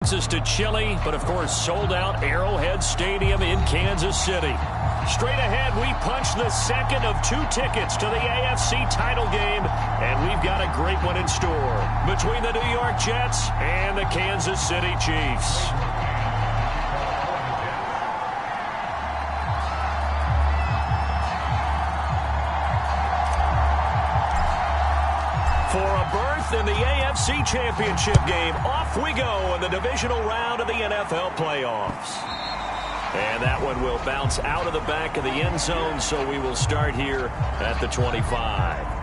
Texas to Chile, but of course sold out Arrowhead Stadium in Kansas City. Straight ahead, we punch the second of 2 tickets to the AFC title game, and we've got a great one in store between the New York Jets and the Kansas City Chiefs. For a berth in the AFC Championship game, off we go in the divisional round of the NFL playoffs. And that one will bounce out of the back of the end zone, so we will start here at the 25.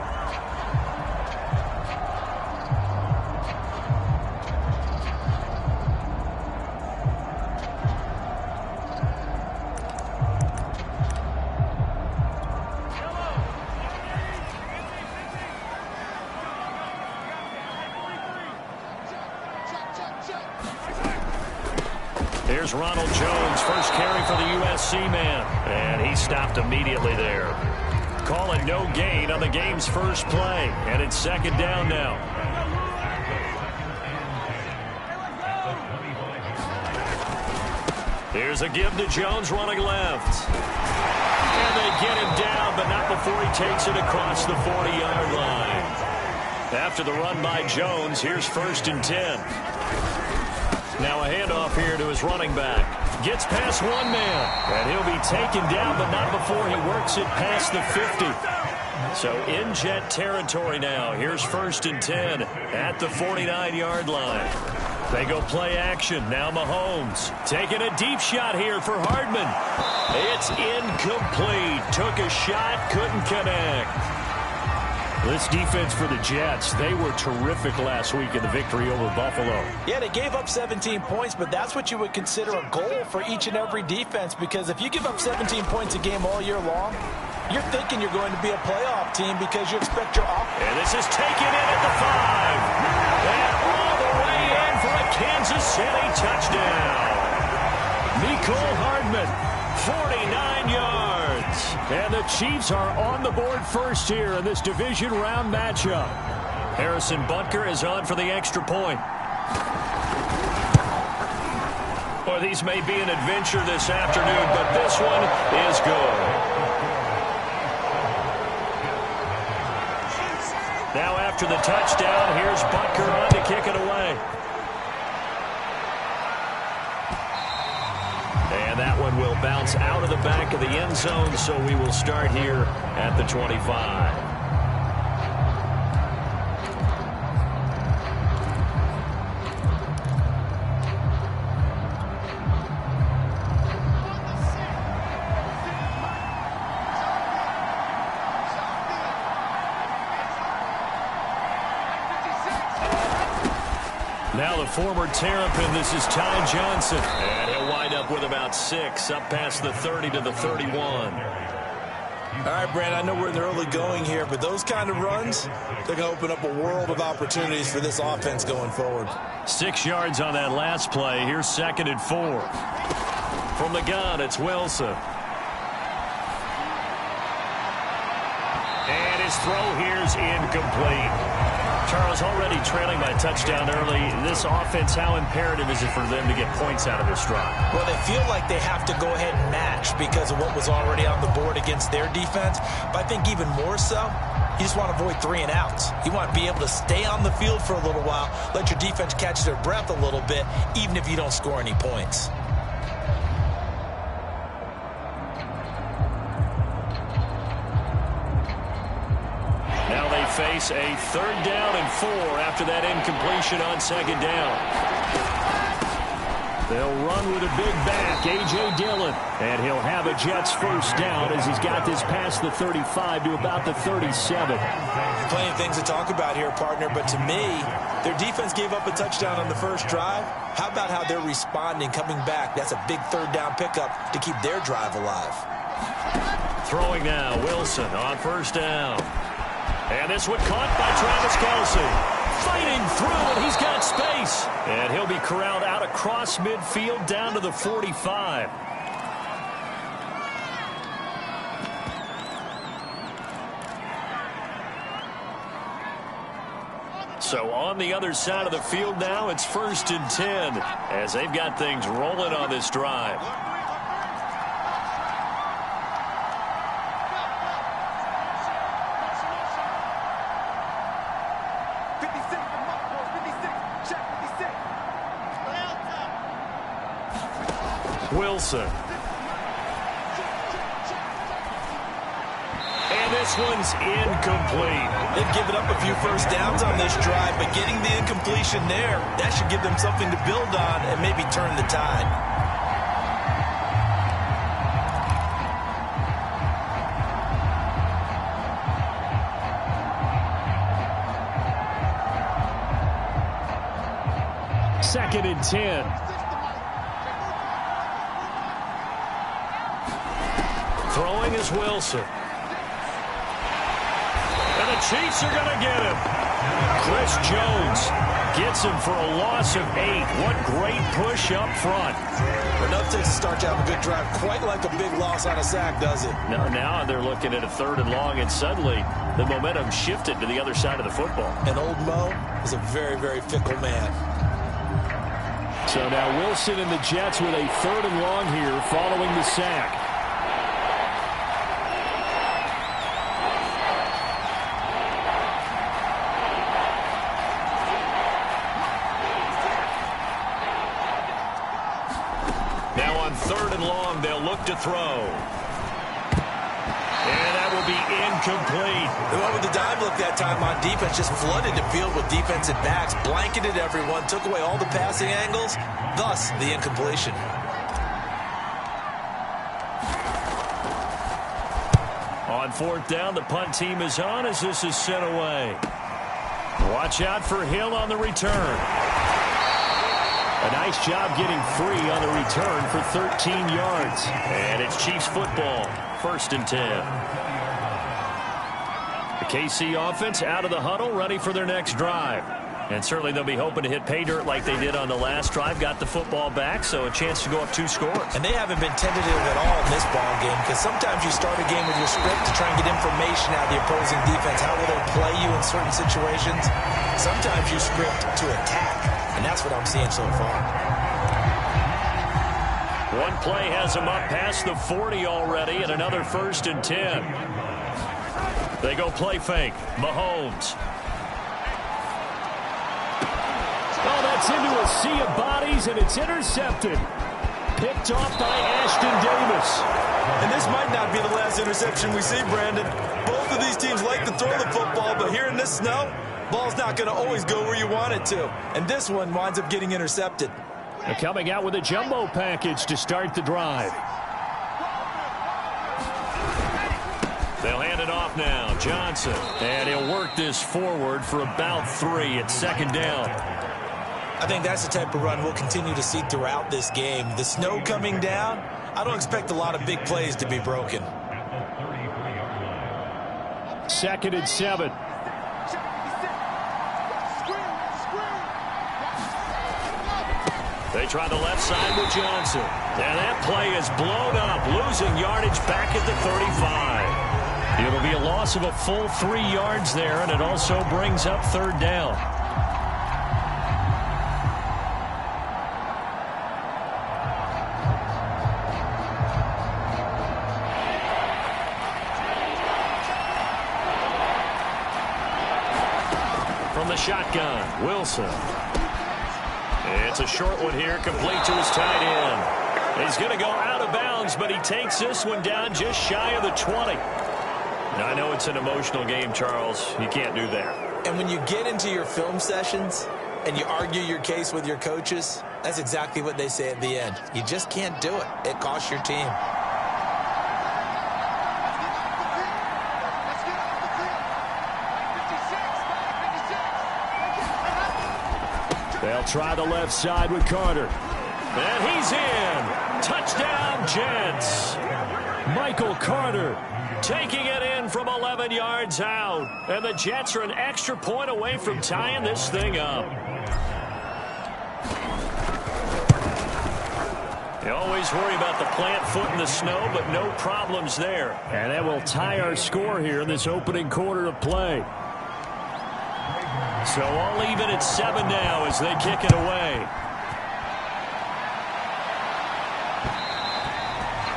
Here's Ronald Jones, first carry for the USC man, and he stopped immediately there. Calling no gain on the game's first play, and it's second down now. Here's a give to Jones running left. And they get him down, but not before he takes it across the 40-yard line. After the run by Jones, here's 1st and 10. Now a handoff here to his running back. Gets past one man, and he'll be taken down, but not before he works it past the 50. So in Jet territory now. Here's 1st and 10 at the 49-yard line. They go play action. Now Mahomes taking a deep shot here for Hardman. It's incomplete. Took a shot, couldn't connect. This defense for the Jets, they were terrific last week in the victory over Buffalo. Yeah, they gave up 17 points, but that's what you would consider a goal for each and every defense, because if you give up 17 points a game all year long, you're thinking you're going to be a playoff team because you expect your offense. And this is taken in at the 5. And all the way in for a Kansas City touchdown. Mecole Hardman, 49 yards. And the Chiefs are on the board first here in this division round matchup. Harrison Butker is on for the extra point. Well, these may be an adventure this afternoon, but this one is good. Now after the touchdown, here's Butker on to kick it away. And that one will bounce out of the back of the end zone, so we will start here at the 25. Now the former Terrapin, this is Ty Johnson. And he'll wind up with about 6, up past the 30 to the 31. All right, Brand, I know we're in the early going here, but those kind of runs, they're going to open up a world of opportunities for this offense going forward. 6 yards on that last play. Here's 2nd and 4. From the gun, it's Wilson. And his throw here's incomplete. Charles, already trailing by a touchdown early. This offense, how imperative is it for them to get points out of this drive? Well, they feel like they have to go ahead and match because of what was already on the board against their defense. But I think even more so, you just want to avoid 3 and outs. You want to be able to stay on the field for a little while, let your defense catch their breath a little bit, even if you don't score any points. Face a 3rd down and 4 after that incompletion on 2nd down. They'll run with a big back, A.J. Dillon, and he'll have a Jets first down as he's got this past the 35 to about the 37. Plenty of things to talk about here, partner, but to me, their defense gave up a touchdown on the first drive. How about how they're responding, coming back? That's a big 3rd down pickup to keep their drive alive. Throwing now, Wilson on 1st down. And this one caught by Travis Kelce. Fighting through, and he's got space. And he'll be corralled out across midfield down to the 45. So on the other side of the field now, it's 1st and 10 as they've got things rolling on this drive. Wilson. And this one's incomplete. They've given up a few first downs on this drive, but getting the incompletion there, that should give them something to build on and maybe turn the tide. Second and 10. Throwing is Wilson. And the Chiefs are going to get him. Chris Jones gets him for a loss of 8. What great push up front. Enough to start to have a good drive. Quite like a big loss on a sack, does it? Now they're looking at a 3rd and long, and suddenly the momentum shifted to the other side of the football. And old Mo is a very, very fickle man. So now Wilson and the Jets with a 3rd and long here following the sack. Now on 3rd and long, they'll look to throw. And that will be incomplete. They went with the dive look that time on defense, just flooded the field with defensive backs, blanketed everyone, took away all the passing angles, thus the incompletion. On 4th down, the punt team is on as this is sent away. Watch out for Hill on the return. A nice job getting free on the return for 13 yards. And it's Chiefs football, 1st and 10. The KC offense out of the huddle, ready for their next drive. And certainly they'll be hoping to hit pay dirt like they did on the last drive. Got the football back, so a chance to go up 2 scores. And they haven't been tentative at all in this ball game, because sometimes you start a game with your script to try and get information out of the opposing defense. How will they play you in certain situations? Sometimes you script to attack, and that's what I'm seeing so far. One play has them up past the 40 already, and another 1st and 10. They go play fake. Mahomes. Oh, that's into a sea of bodies, and it's intercepted. Picked off by Ashton Davis. And this might not be the last interception we see, Brandon. Both of these teams like to throw the football, but here in this snow, ball's not going to always go where you want it to. And this one winds up getting intercepted. They're coming out with a jumbo package to start the drive. They'll hand it off now. Johnson. And he'll work this forward for about 3 at 2nd down. I think that's the type of run we'll continue to see throughout this game. The snow coming down, I don't expect a lot of big plays to be broken. 2nd and 7. They try the left side with Johnson. And that play is blown up, losing yardage back at the 35. It'll be a loss of a full 3 yards there, and it also brings up 3rd down. From the shotgun, Wilson. It's a short one here, complete to his tight end. He's going to go out of bounds, but he takes this one down just shy of the 20. Now, I know it's an emotional game, Charles. You can't do that. And when you get into your film sessions and you argue your case with your coaches, that's exactly what they say at the end. You just can't do it. It costs your team. They'll try the left side with Carter. And he's in. Touchdown, Jets. Michael Carter taking it in from 11 yards out. And the Jets are an extra point away from tying this thing up. You always worry about the plant foot in the snow, but no problems there. And that will tie our score here in this opening quarter of play. So all even at 7 now as they kick it away.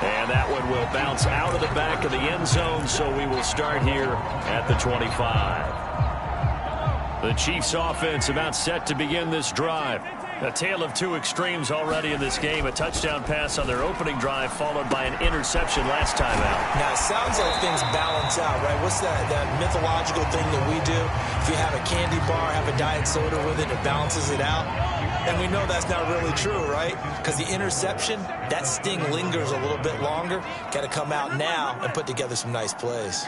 And that one will bounce out of the back of the end zone, so we will start here at the 25. The Chiefs offense about set to begin this drive. A tale of two extremes already in this game. A touchdown pass on their opening drive followed by an interception last time out. Now, it sounds like things balance out, right? What's that mythological thing that we do? If you have a candy bar, have a diet soda with it, it balances it out. And we know that's not really true, right? Because the interception, that sting lingers a little bit longer. Got to come out now and put together some nice plays.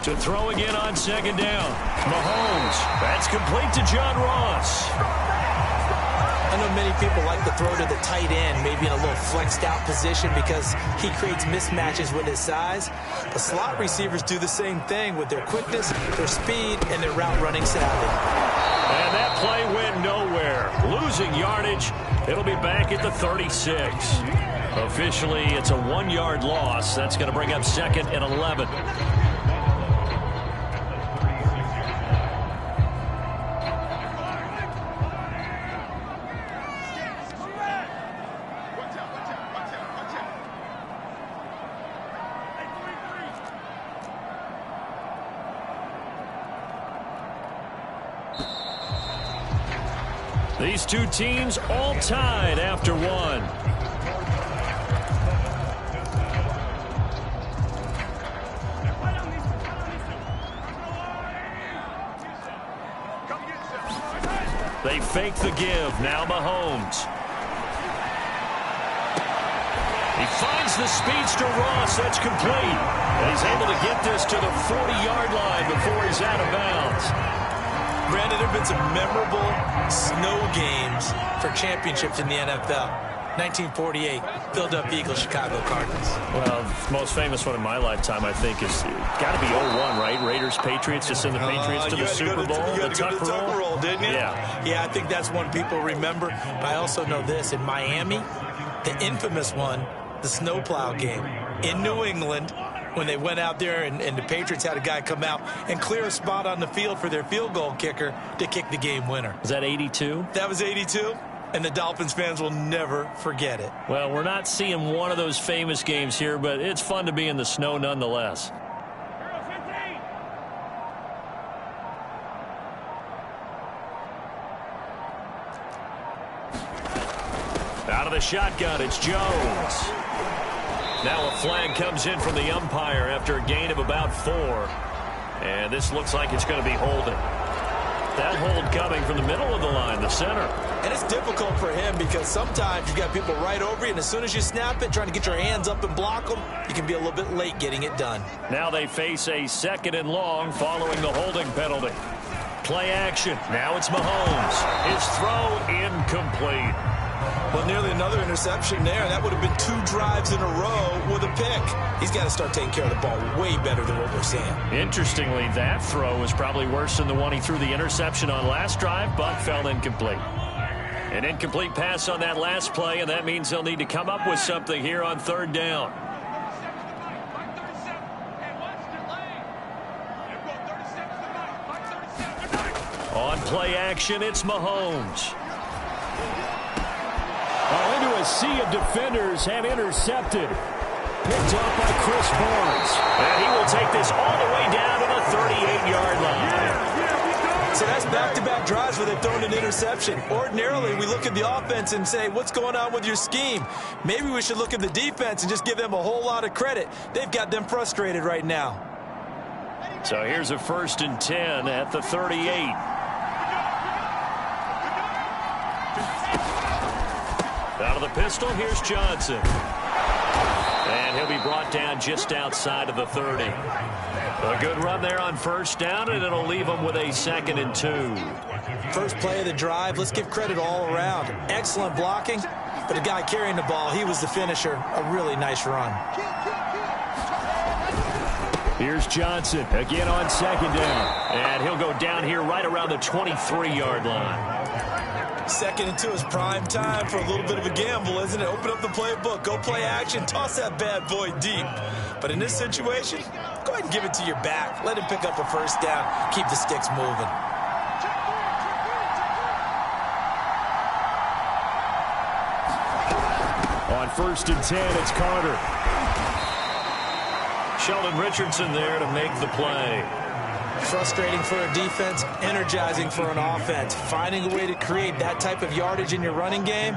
To throw again on second down. Mahomes. That's complete to John Ross. I know many people like to throw to the tight end, maybe in a little flexed out position because he creates mismatches with his size. But slot receivers do the same thing with their quickness, their speed, and their route running savvy. And that play went nowhere. Losing yardage. It'll be back at the 36. Officially, it's a 1-yard loss. That's going to bring up 2nd and 11. These two teams all tied after one. They fake the give. Now Mahomes. He finds the speedster Ross. That's complete. And he's able to get this to the 40-yard line before he's out of bounds. Brandon, there have been some memorable snow games for championships in the NFL. 1948, Philadelphia Eagles, Chicago Cardinals. Well, the most famous one in my lifetime, I think, is got to be 01, right? Raiders, Patriots, just send the Patriots to the Super Bowl. You had to go to the Tucker Roll, didn't you? Yeah. Yeah, I think that's one people remember. But I also know this. In Miami, the infamous one, the snowplow game in New England, when they went out there and the Patriots had a guy come out and clear a spot on the field for their field goal kicker to kick the game winner. Was that 82? That was 82, and the Dolphins fans will never forget it. Well, we're not seeing one of those famous games here, but it's fun to be in the snow nonetheless. Out of the shotgun, it's Jones. Now a flag comes in from the umpire after a gain of about 4. And this looks like it's going to be holding. That hold coming from the middle of the line, the center. And it's difficult for him because sometimes you've got people right over you, and as soon as you snap it, trying to get your hands up and block them, you can be a little bit late getting it done. Now they face a 2nd and long following the holding penalty. Play action. Now it's Mahomes. His throw incomplete. Well, nearly another interception there. That would have been 2 drives in a row with a pick. He's got to start taking care of the ball way better than what we're seeing. Interestingly, that throw was probably worse than the one he threw the interception on last drive, but fell incomplete. An incomplete pass on that last play, and that means they'll need to come up with something here on 3rd down. On play action, it's Mahomes. Into a sea of defenders and intercepted. Picked up by Chris Barnes. And he will take this all the way down to the 38-yard line. So that's back-to-back drives where they've thrown an interception. Ordinarily, we look at the offense and say, what's going on with your scheme? Maybe we should look at the defense and just give them a whole lot of credit. They've got them frustrated right now. So here's a 1st and 10 at the 38. Out of the pistol, here's Johnson. And he'll be brought down just outside of the 30. A good run there on 1st down, and it'll leave them with a 2nd and 2. First play of the drive, let's give credit all around. Excellent blocking, but the guy carrying the ball, he was the finisher. A really nice run. Here's Johnson again on 2nd down. And he'll go down here right around the 23-yard line. 2nd and 2 is prime time for a little bit of a gamble, isn't it? Open up the playbook, go play action, toss that bad boy deep. But in this situation, go go ahead and give it to your back. Let him pick up a first down. Keep the sticks moving. On 1st and 10, it's Carter. Sheldon Richardson there to make the play. Frustrating for a defense, energizing for an offense. Finding a way to create that type of yardage in your running game,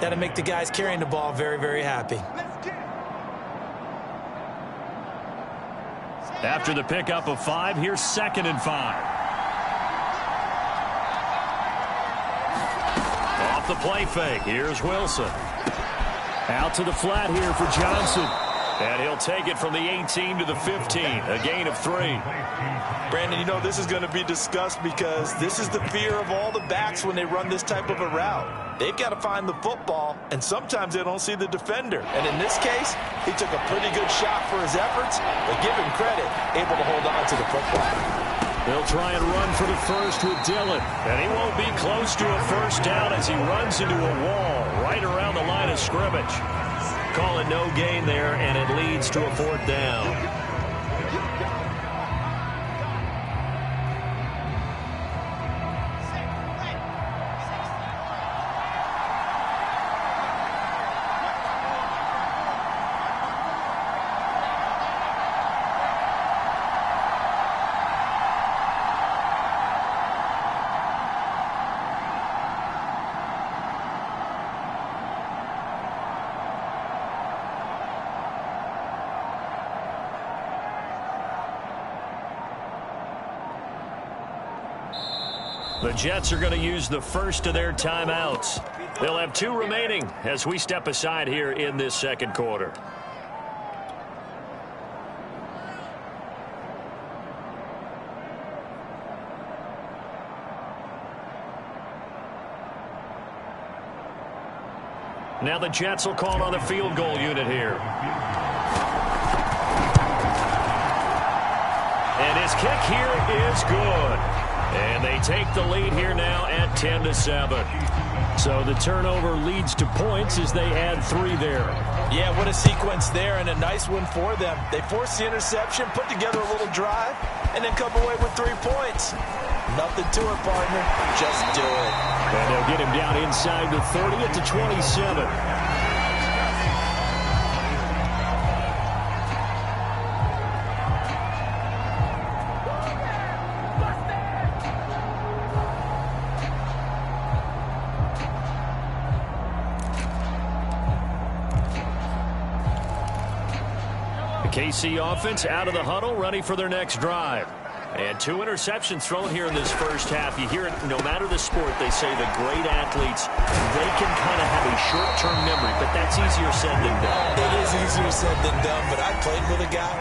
that'll make the guys carrying the ball very, very happy. After the pickup of 5, here's 2nd and 5. Off the play fake, here's Wilson. Out to the flat here for Johnson. And he'll take it from the 18 to the 15, a gain of 3. Brandon, you know, this is going to be discussed because this is the fear of all the backs when they run this type of a route. They've got to find the football, and sometimes they don't see the defender. And in this case, he took a pretty good shot for his efforts, but give him credit, able to hold on to the football. They'll try and run for the first with Dillon. And he won't be close to a first down as he runs into a wall right around the line of scrimmage. Call it no gain there, and it leads to a 4th down. The Jets are going to use the first of their timeouts. They'll have 2 remaining as we step aside here in this 2nd quarter. Now the Jets will call on the field goal unit here. And his kick here is good. And they take the lead here now at 10-7. So the turnover leads to points as they add 3 there. Yeah, what a sequence there, and a nice one for them. They forced the interception, put together a little drive, and then come away with 3 points. Nothing to it, partner. Just do it. And they'll get him down inside the 30 at the 27. KC offense out of the huddle, ready for their next drive. And 2 interceptions thrown here in this first half. You hear it, no matter the sport, they say the great athletes, they can kind of have a short-term memory, but that's easier said than done. It is easier said than done, but I played with a guy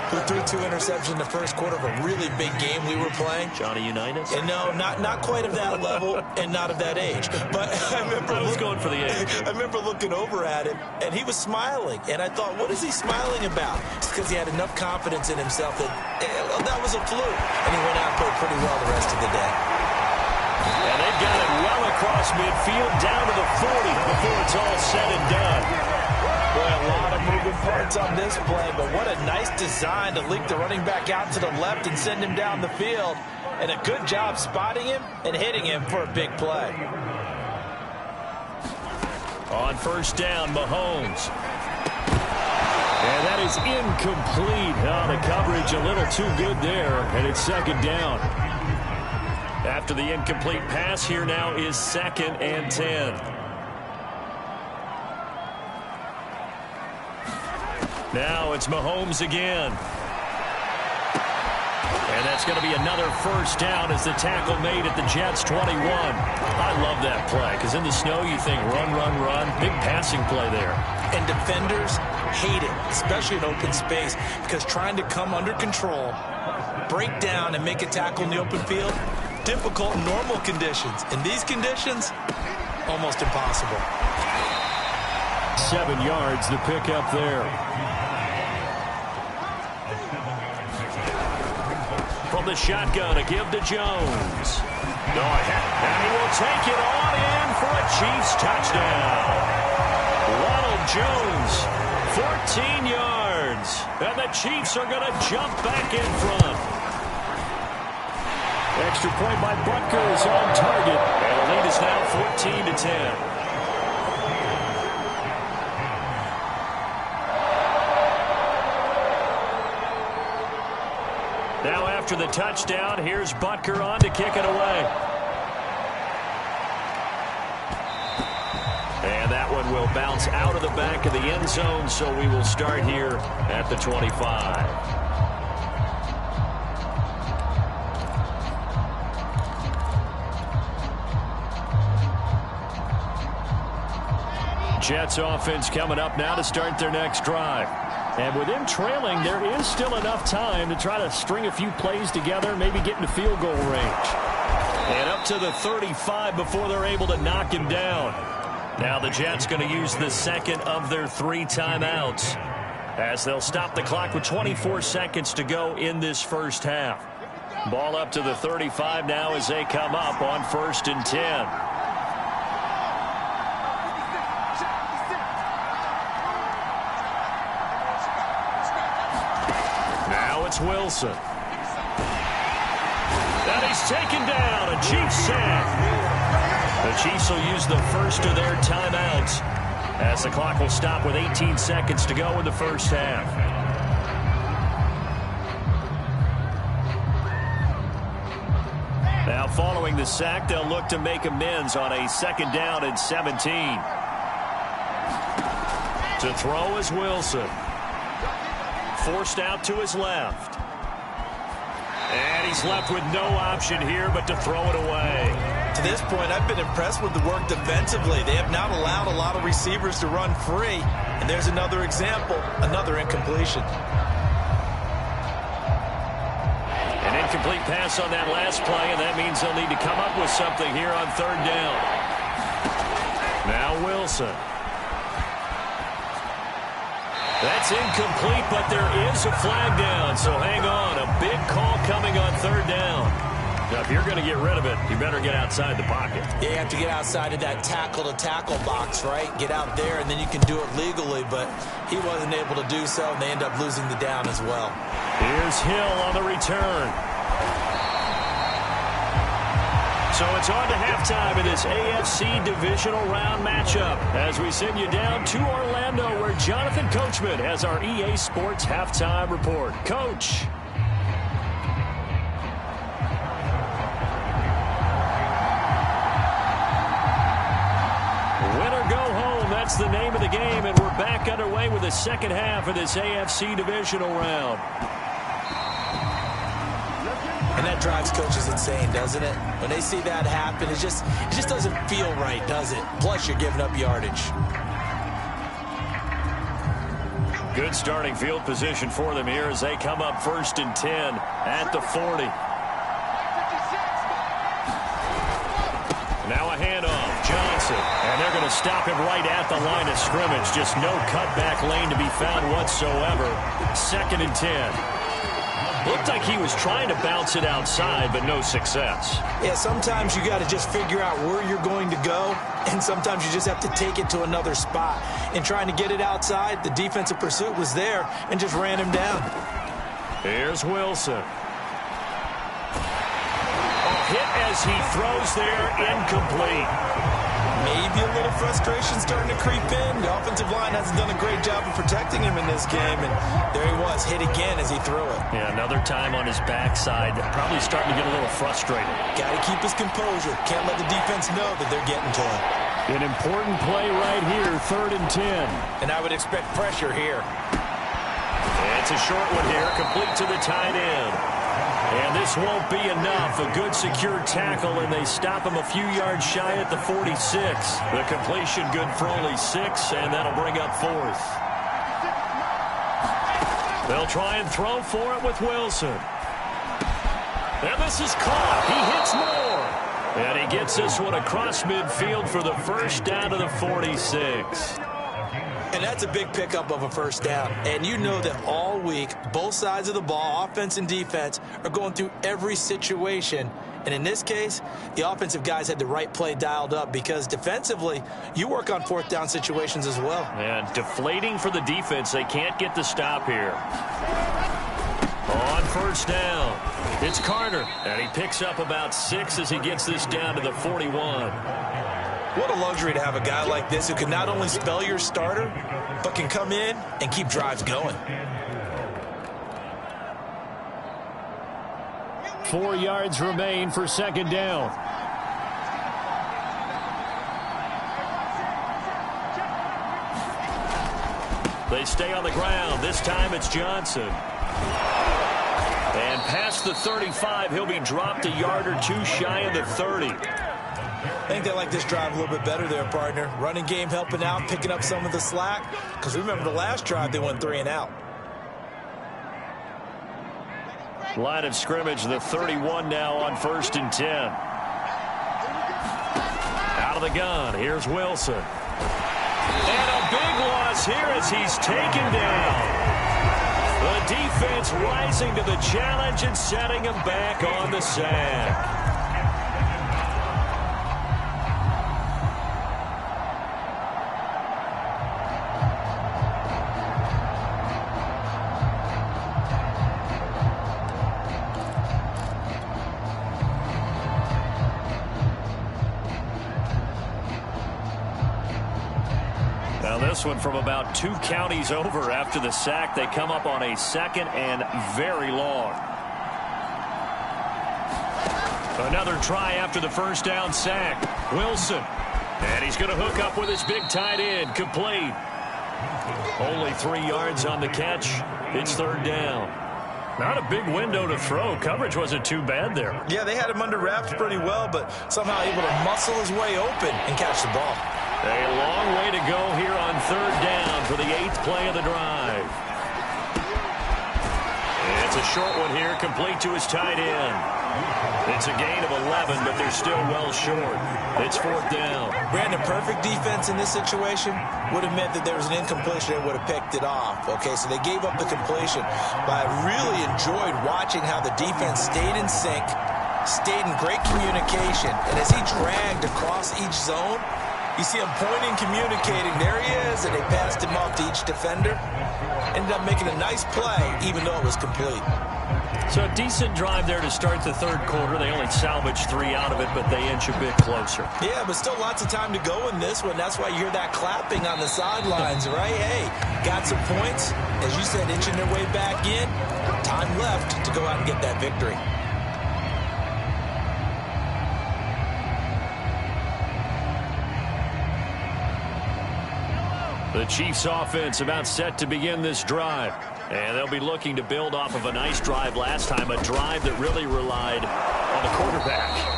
who threw 2 interceptions in the first quarter of a really big game we were playing. Johnny Unitas? And no, not quite of that level and not of that age. But I was going for the age. I remember looking over at him, and he was smiling. And I thought, what is he smiling about? It's because he had enough confidence in himself that that was a fluke. And he went out and played pretty well the rest of the day. And they've got it well across midfield, down to the 40 before it's all said and done. Boy, a lot of moving parts on this play, but what a nice design to leak the running back out to the left and send him down the field. And a good job spotting him and hitting him for a big play. On first down, Mahomes. And that is incomplete. Oh, the coverage a little too good there, and it's 2nd down. After the incomplete pass, here now is 2nd and 10. Now it's Mahomes again. And that's going to be another first down as the tackle made at the Jets' 21. I love that play because in the snow you think run, run, run. Big passing play there. And defenders hate it, especially in open space, because trying to come under control, break down, and make a tackle in the open field, difficult in normal conditions. In these conditions, almost impossible. 7 yards to pick up there. From the shotgun, a give to Jones. Go ahead, and he will take it on in for a Chiefs touchdown. Ronald Jones, 14 yards. Jones. And the Chiefs are going to jump back in front. Extra point by Butker is on target. And the lead is now 14-10. Now after the touchdown, here's Butker on to kick it away. And that one will bounce out of the back of the end zone, so we will start here at the 25. Jets offense coming up now to start their next drive. And with them trailing, there is still enough time to try to string a few plays together, maybe get into field goal range. And up to the 35 before they're able to knock him down. Now the Jets going to use the second of their 3 timeouts as they'll stop the clock with 24 seconds to go in this first half. Ball up to the 35 now as they come up on 1st and 10. Wilson. And he's taken down. A Chiefs sack. The Chiefs will use the first of their timeouts as the clock will stop with 18 seconds to go in the first half. Now following the sack, they'll look to make amends on a 2nd down and 17. To throw is Wilson. Forced out to his left. And he's left with no option here but to throw it away. To this point, I've been impressed with the work defensively. They have not allowed a lot of receivers to run free. And there's another example, another incompletion. An incomplete pass on that last play, and that means they'll need to come up with something here on 3rd down. Now Wilson. That's incomplete, but there is a flag down, so hang on. A big call coming on 3rd down. Now, if you're going to get rid of it, you better get outside the pocket. Yeah, you have to get outside of that tackle-to-tackle box, right? Get out there, and then you can do it legally, but he wasn't able to do so, and they end up losing the down as well. Here's Hill on the return. So it's on to halftime in this AFC divisional round matchup as we send you down to Orlando where Jonathan Coachman has our EA Sports halftime report. Coach. Win or go home, that's the name of the game, and we're back underway with the second half of this AFC divisional round. And that drives coaches insane, doesn't it? When they see that happen, it just doesn't feel right, does it? Plus, you're giving up yardage. Good starting field position for them here as they come up 1st and 10 at the 40. Now a handoff, Johnson, and they're going to stop him right at the line of scrimmage. Just no cutback lane to be found whatsoever. 2nd and 10. Looked like he was trying to bounce it outside, but no success. Yeah, sometimes you got to just figure out where you're going to go, and sometimes you just have to take it to another spot. In trying to get it outside, the defensive pursuit was there and just ran him down. Here's Wilson. A hit as he throws there, incomplete. Maybe a little frustration starting to creep in. The offensive line hasn't done a great job of protecting him in this game, and there he was, hit again as he threw it. Yeah, another time on his backside, probably starting to get a little frustrated. Got to keep his composure. Can't let the defense know that they're getting to him. An important play right here, 3rd and 10. And I would expect pressure here. It's a short one here, complete to the tight end. And this won't be enough. A good secure tackle, and they stop him a few yards shy at the 46. The completion good for only 6, and that'll bring up 4th. They'll try and throw for it with Wilson. And this is caught. He hits more. And he gets this one across midfield for the first down to the 46. And that's a big pickup of a first down. And you know that all week, both sides of the ball, offense and defense, are going through every situation And in this case, the offensive guys had the right play dialed up because defensively, you work on fourth down situations as well. And deflating for the defense. They can't get the stop here. On first down, it's Carter. And he picks up about 6 as he gets this down to the 41. What a luxury to have a guy like this who can not only spell your starter, but can come in and keep drives going. 4 yards remain for second down. They stay on the ground. This time it's Johnson. And past the 35, he'll be dropped a yard or two shy of the 30. I think they like this drive a little bit better there, partner. Running game helping out, picking up some of the slack. Because remember the last drive, they went 3 and out. Line of scrimmage, the 31 now on 1st and 10. Out of the gun, here's Wilson. And a big loss here as he's taken down. The defense rising to the challenge and setting him back on the sack. This one from about 2 counties over after the sack. They come up on a 2nd and very long. Another try after the first down sack. Wilson. And he's going to hook up with his big tight end. Complete. Only 3 yards on the catch. It's 3rd down. Not a big window to throw. Coverage wasn't too bad there. Yeah, they had him under wraps pretty well, but somehow able to muscle his way open and catch the ball. A long way to go here on 3rd down for the 8th play of the drive. It's a short one here, complete to his tight end. It's a gain of 11, but they're still well short. It's 4th down. Brandon, perfect defense in this situation would have meant that there was an incompletion and would have picked it off. Okay, so they gave up the completion, but I really enjoyed watching how the defense stayed in sync, stayed in great communication, and as he dragged across each zone, you see him pointing, communicating. There he is, and they passed him off to each defender. Ended up making a nice play, even though it was complete. So a decent drive there to start the 3rd quarter. They only salvaged 3 out of it, but they inch a bit closer. Yeah, but still lots of time to go in this one. That's why you hear that clapping on the sidelines, right? Hey, got some points. As you said, inching their way back in. Time left to go out and get that victory. The Chiefs offense about set to begin this drive. And they'll be looking to build off of a nice drive last time, a drive that really relied on the quarterback.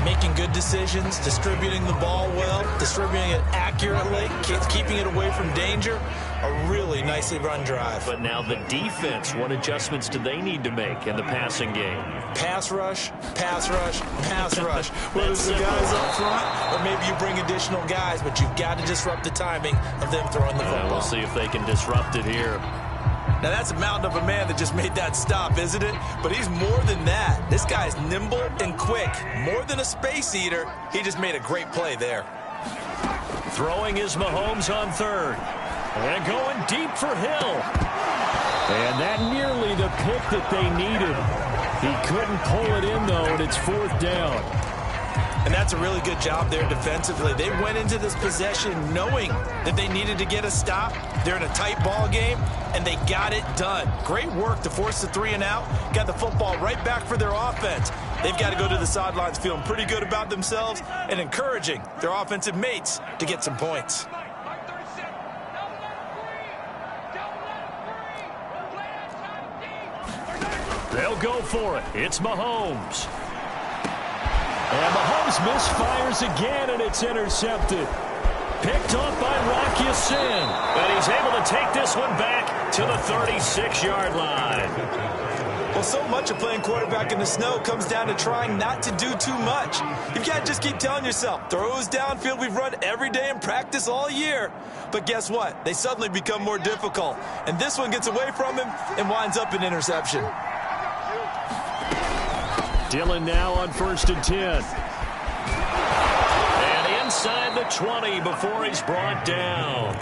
Making good decisions, distributing the ball well, distributing it accurately, keeping it away from danger. A really nicely run drive. But now the defense, what adjustments do they need to make in the passing game? Pass rush, pass rush, pass rush. Whether it's the guys up front or maybe you bring additional guys, but you've got to disrupt the timing of them throwing the football. We'll see if they can disrupt it here. Now, that's a mountain of a man that just made that stop, isn't it? But he's more than that. This guy's nimble and quick. More than a space eater, he just made a great play there. Throwing is Mahomes on 3rd. And going deep for Hill. And that nearly the pick that they needed. He couldn't pull it in, though, and it's 4th down. And that's a really good job there defensively. They went into this possession knowing that they needed to get a stop. They're in a tight ball game, and they got it done. Great work to force the 3 and out. Got the football right back for their offense. They've got to go to the sidelines feeling pretty good about themselves and encouraging their offensive mates to get some points. They'll go for it. It's Mahomes. And Mahomes misfires again, and it's intercepted. Picked off by Rock Ya-Sin. And he's able to take this one back to the 36-yard line. Well, so much of playing quarterback in the snow comes down to trying not to do too much. You've got to just keep telling yourself, throws downfield we've run every day in practice all year. But guess what? They suddenly become more difficult. And this one gets away from him and winds up an interception. Dillon now on 1st and 10. And inside the 20 before he's brought down.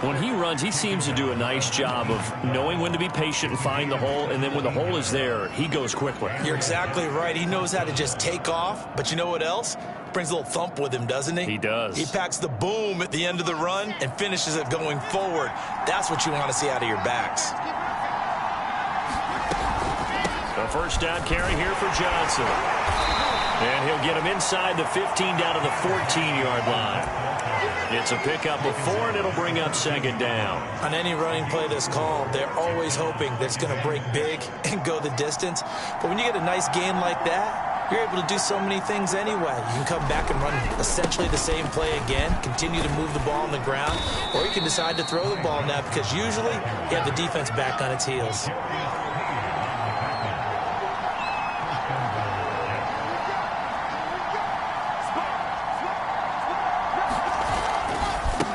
When he runs, he seems to do a nice job of knowing when to be patient and find the hole, and then when the hole is there, he goes quickly. You're exactly right. He knows how to just take off, but you know what else? Brings a little thump with him, doesn't he? He does. He packs the boom at the end of the run and finishes it going forward. That's what you want to see out of your backs. A first down carry here for Johnson. And he'll get him inside the 15 down to the 14-yard line. It's a pickup of 4, and it'll bring up 2nd down. On any running play that's called, they're always hoping that it's going to break big and go the distance. But when you get a nice gain like that, you're able to do so many things anyway. You can come back and run essentially the same play again, continue to move the ball on the ground, or you can decide to throw the ball now because usually you have the defense back on its heels.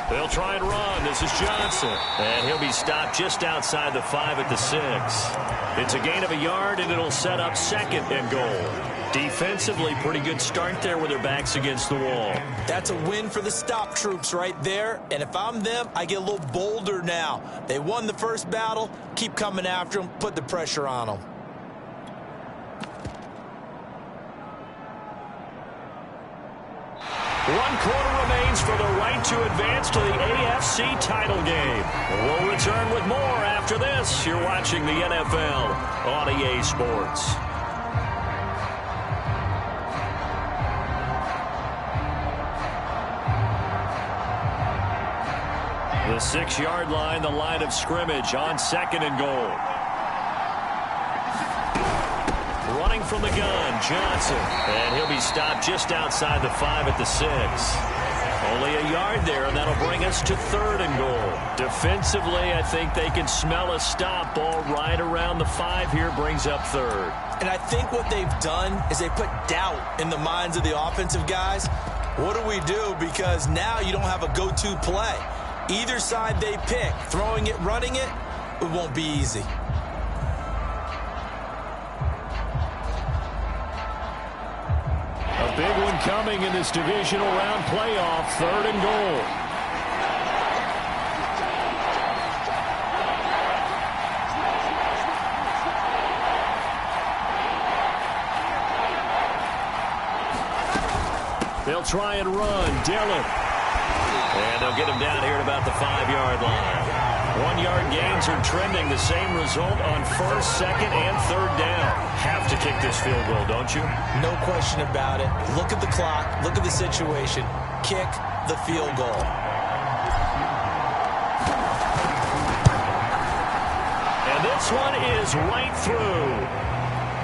They'll try and run. This is Johnson. And he'll be stopped just outside the 5 at the 6. It's a gain of a yard, and it'll set up 2nd and goal. Defensively, pretty good start there with their backs against the wall. That's a win for the stop troops right there. And if I'm them, I get a little bolder now. They won the first battle. Keep coming after them. Put the pressure on them. One quarter remains for the right to advance to the AFC title game. We'll return with more after this. You're watching the NFL on EA Sports. The 6-yard line, the line of scrimmage on 2nd and goal. Running from the gun, Johnson. And he'll be stopped just outside the 5 at the 6. Only a yard there, and that'll bring us to 3rd and goal. Defensively, I think they can smell a stop. Ball right around the 5 here brings up 3rd. And I think what they've done is they put doubt in the minds of the offensive guys. What do we do? Because now you don't have a go-to play. Either side they pick, throwing it, running it, it won't be easy. A big one coming in this divisional round playoff, 3rd and goal. They'll try and run. Dillon. And they'll get him down here at about the 5-yard line. 1-yard gains are trending. The same result on 1st, 2nd, and 3rd down. Have to kick this field goal, don't you? No question about it. Look at the clock. Look at the situation. Kick the field goal. And this one is right through.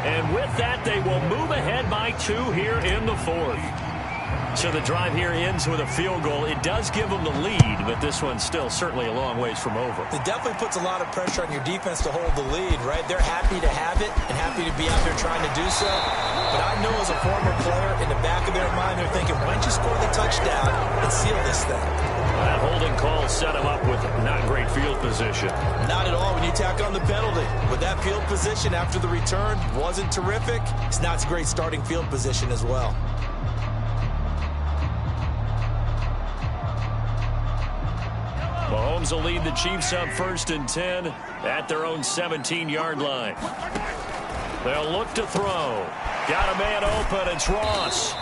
And with that, they will move ahead by 2 here in the 4th. So the drive here ends with a field goal. It does give them the lead, but this one's still certainly a long ways from over. It definitely puts a lot of pressure on your defense to hold the lead, right? They're happy to have it and happy to be out there trying to do so. But I know as a former player, in the back of their mind, they're thinking, why don't you score the touchdown and seal this thing? That holding call set him up with not great field position. Not at all when you tack on the penalty. With that field position after the return wasn't terrific, it's not a great starting field position as well. Mahomes will lead the Chiefs up 1st and 10 at their own 17-yard line. They'll look to throw. Got a man open. It's Ross.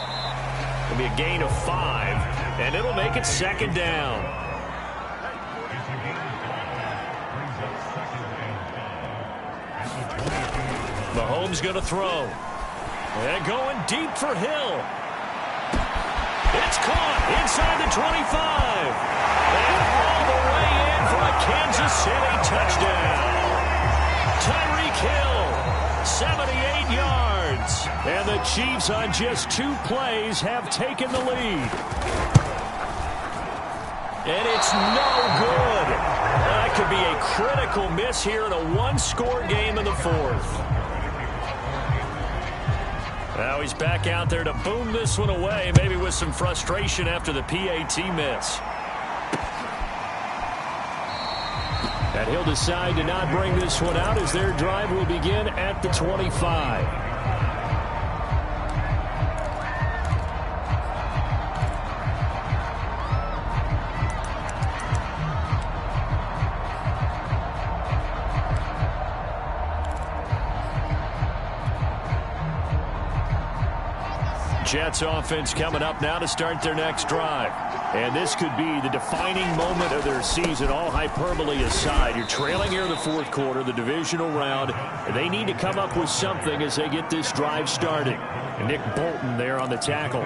It'll be a gain of 5, and it'll make it 2nd down. Mahomes going to throw. And going deep for Hill. It's caught inside the 25. And all the way in for a Kansas City touchdown. Tyreek Hill, 78 yards. And the Chiefs on just 2 plays have taken the lead. And it's no good. That could be a critical miss here in a 1-score game in the 4th. Now he's back out there to boom this one away, maybe with some frustration after the PAT miss. And he'll decide to not bring this one out as their drive will begin at the 25. Jets offense coming up now to start their next drive. And this could be the defining moment of their season, all hyperbole aside. You're trailing here in the fourth quarter, the divisional round, and they need to come up with something as they get this drive starting. And Nick Bolton there on the tackle.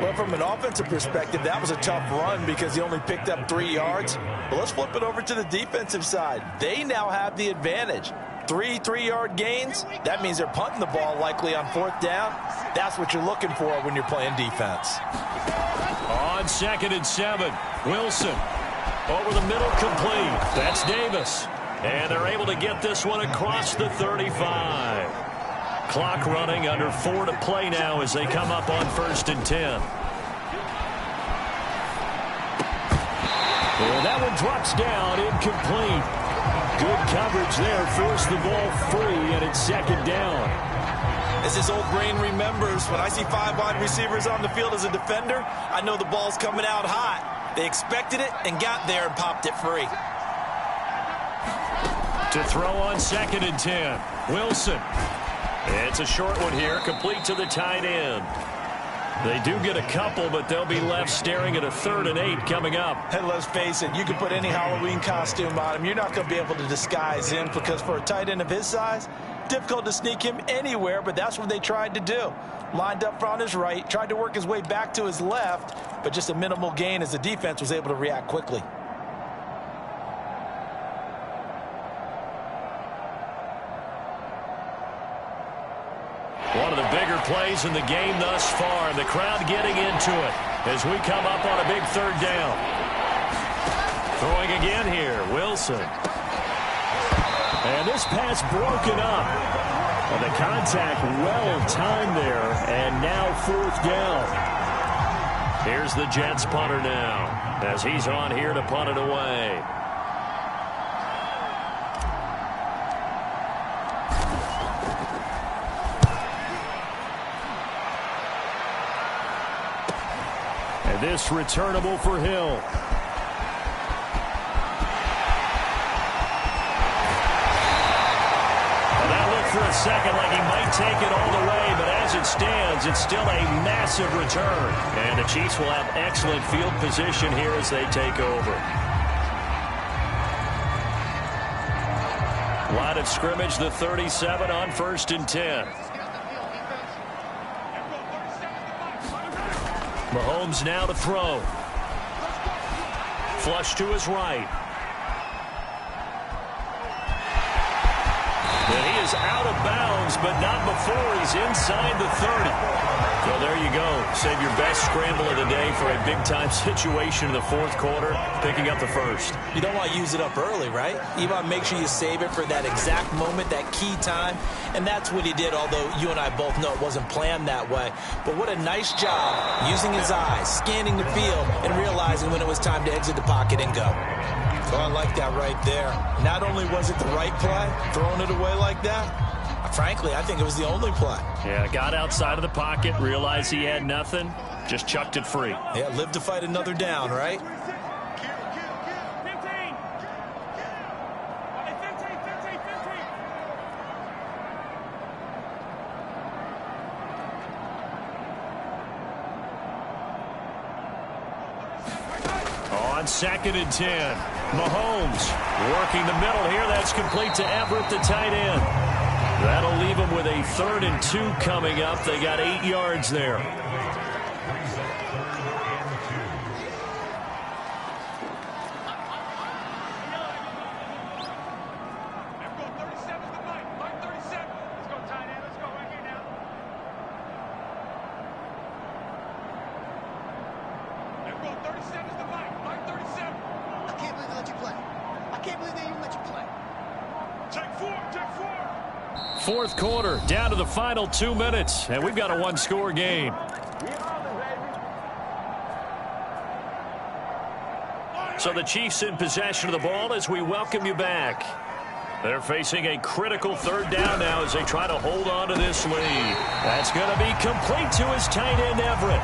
Well, from an offensive perspective, that was a tough run because he only picked up 3 yards. But let's flip it over to the defensive side. They now have the advantage. 3 3-yard gains, that means they're punting the ball likely on 4th down. That's what you're looking for when you're playing defense. On 2nd and 7, Wilson over the middle, complete. That's Davis. And they're able to get this one across the 35. Clock running, under 4 to play now as they come up on 1st and 10. And that one drops down, incomplete. Good coverage there, forced the ball free, and it's 2nd down. As his old brain remembers, when I see 5 wide receivers on the field as a defender, I know the ball's coming out hot. They expected it and got there and popped it free. To throw on 2nd and 10, Wilson. It's a short one here, complete to the tight end. They do get a couple, but they'll be left staring at a 3rd and 8 coming up. And let's face it, you can put any Halloween costume on him. You're not going to be able to disguise him because for a tight end of his size, difficult to sneak him anywhere, but that's what they tried to do. Lined up on his right, tried to work his way back to his left, but just a minimal gain as the defense was able to react quickly. One of the bigger plays in the game thus far, and the crowd getting into it as we come up on a big 3rd down. Throwing again here, Wilson. And this pass broken up. And the contact well timed there, and now 4th down. Here's the Jets punter now as he's on here to punt it away. And this returnable for Hill. For a second like he might take it all the way, but as it stands, it's still a massive return. And the Chiefs will have excellent field position here as they take over. Line of scrimmage, the 37 on 1st and 10. Mahomes now to throw. Flush to his right. And he is out of bounds, but not before he's inside the 30. Well, there you go. Save your best scramble of the day for a big-time situation in the 4th quarter, picking up the 1st. You don't want to use it up early, right? You want to make sure you save it for that exact moment, that key time. And that's what he did, although you and I both know it wasn't planned that way. But what a nice job using his eyes, scanning the field, and realizing when it was time to exit the pocket and go. Oh, I like that right there. Not only was it the right play, throwing it away like that, frankly, I think it was the only play. Yeah, got outside of the pocket, realized he had nothing, just chucked it free. Yeah, live to fight another down, right? On 2nd and 10, Mahomes working the middle here. That's complete to Everett, the tight end. That'll leave them with a 3rd and 2 coming up. They got 8 yards there. Fourth quarter, down to the final 2 minutes, and we've got a 1-score game. So the Chiefs in possession of the ball as we welcome you back. They're facing a critical 3rd down now as they try to hold on to this lead. That's going to be complete to his tight end, Everett.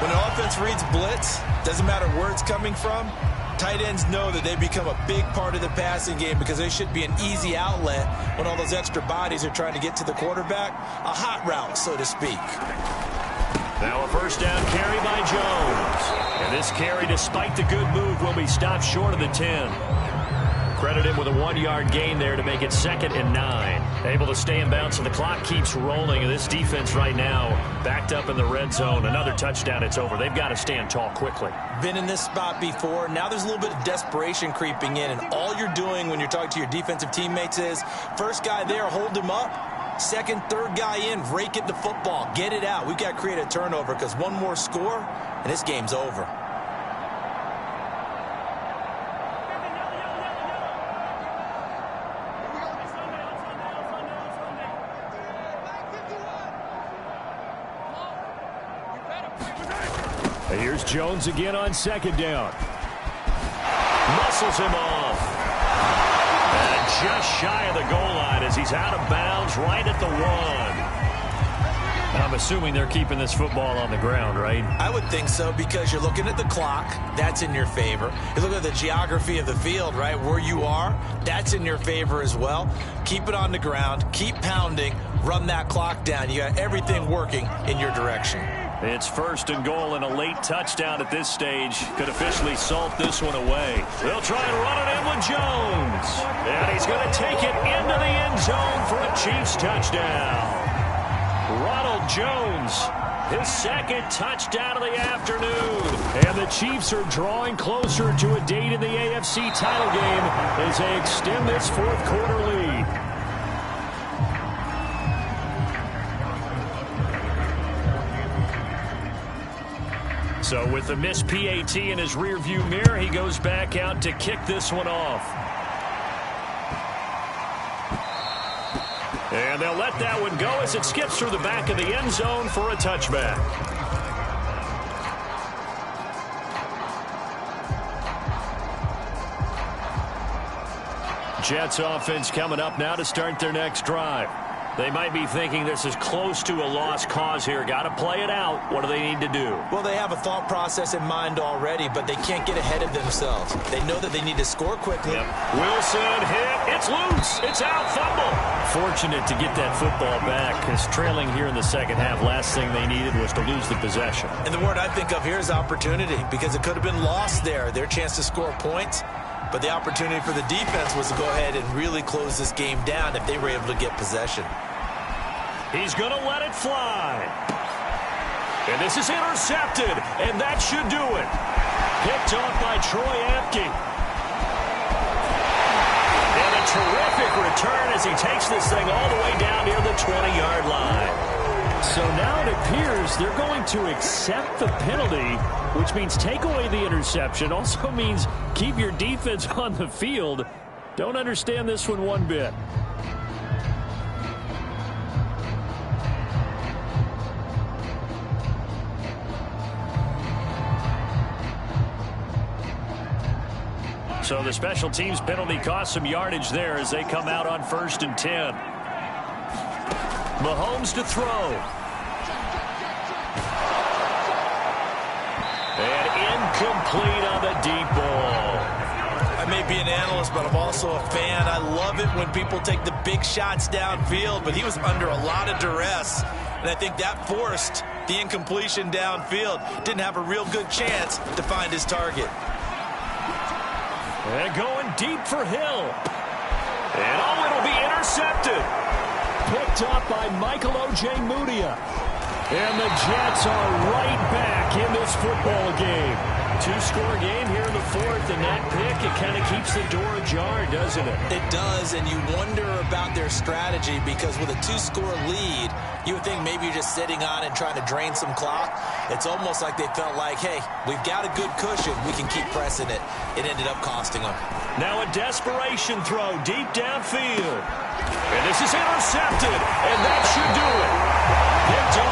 When an offense reads blitz, doesn't matter where it's coming from, tight ends know that they become a big part of the passing game because they should be an easy outlet when all those extra bodies are trying to get to the quarterback. A hot route, so to speak. Now a first down carry by Jones. And this carry, despite the good move, will be stopped short of the 10. Credit him with a 1-yard gain there to make it 2nd and 9. Able to stay in bounds, and the clock keeps rolling. And this defense right now backed up in the red zone. Another touchdown, it's over. They've got to stand tall quickly. Been in this spot before. Now there's a little bit of desperation creeping in, and all you're doing when you're talking to your defensive teammates is first guy there, hold him up. Second, third guy in, rake it to football. Get it out. We've got to create a turnover because one more score, and this game's over. Here's Jones again on 2nd down. Muscles him off. And just shy of the goal line as he's out of bounds right at the 1. I'm assuming they're keeping this football on the ground, right? I would think so because you're looking at the clock. That's in your favor. You look at the geography of the field, right, where you are. That's in your favor as well. Keep it on the ground. Keep pounding. Run that clock down. You got everything working in your direction. It's 1st and goal, and a late touchdown at this stage could officially salt this one away. They'll try and run it in with Jones. And he's going to take it into the end zone for a Chiefs touchdown. Ronald Jones, his 2nd touchdown of the afternoon. And the Chiefs are drawing closer to a date in the AFC title game as they extend this 4th quarter lead. So with the missed PAT in his rearview mirror, he goes back out to kick this one off. And they'll let that one go as it skips through the back of the end zone for a touchback. Jets offense coming up now to start their next drive. They might be thinking this is close to a lost cause here. Got to play it out. What do they need to do? Well, they have a thought process in mind already, but they can't get ahead of themselves. They know that they need to score quickly. Yep. Wilson hit. It's loose. It's out. Fumble. Fortunate to get that football back because trailing here in the second half, last thing they needed was to lose the possession. And the word I think of here is opportunity because it could have been lost there. Their chance to score points. But the opportunity for the defense was to go ahead and really close this game down if they were able to get possession. He's going to let it fly. And this is intercepted, and that should do it. Picked off by Troy Apke. And a terrific return as he takes this thing all the way down near the 20-yard line. So now it appears they're going to accept the penalty, which means take away the interception. Also means keep your defense on the field. Don't understand this one bit. So the special teams penalty cost some yardage there as they come out on 1st and 10. Mahomes to throw. And incomplete on the deep ball. I may be an analyst, but I'm also a fan. I love it when people take the big shots downfield, but he was under a lot of duress. And I think that forced the incompletion downfield. Didn't have a real good chance to find his target. And going deep for Hill. And oh, it'll be intercepted. Picked up by Michael Ojemudia. And the Jets are right back in this football game. 2-score game here in the 4th, and that pick, it kind of keeps the door ajar, doesn't it? It does, and you wonder about their strategy because with a 2-score lead, you would think maybe you're just sitting on it trying to drain some clock. It's almost like they felt like, hey, we've got a good cushion. We can keep pressing it. It ended up costing them. Now a desperation throw deep downfield. And this is intercepted, and that should do it. Picked off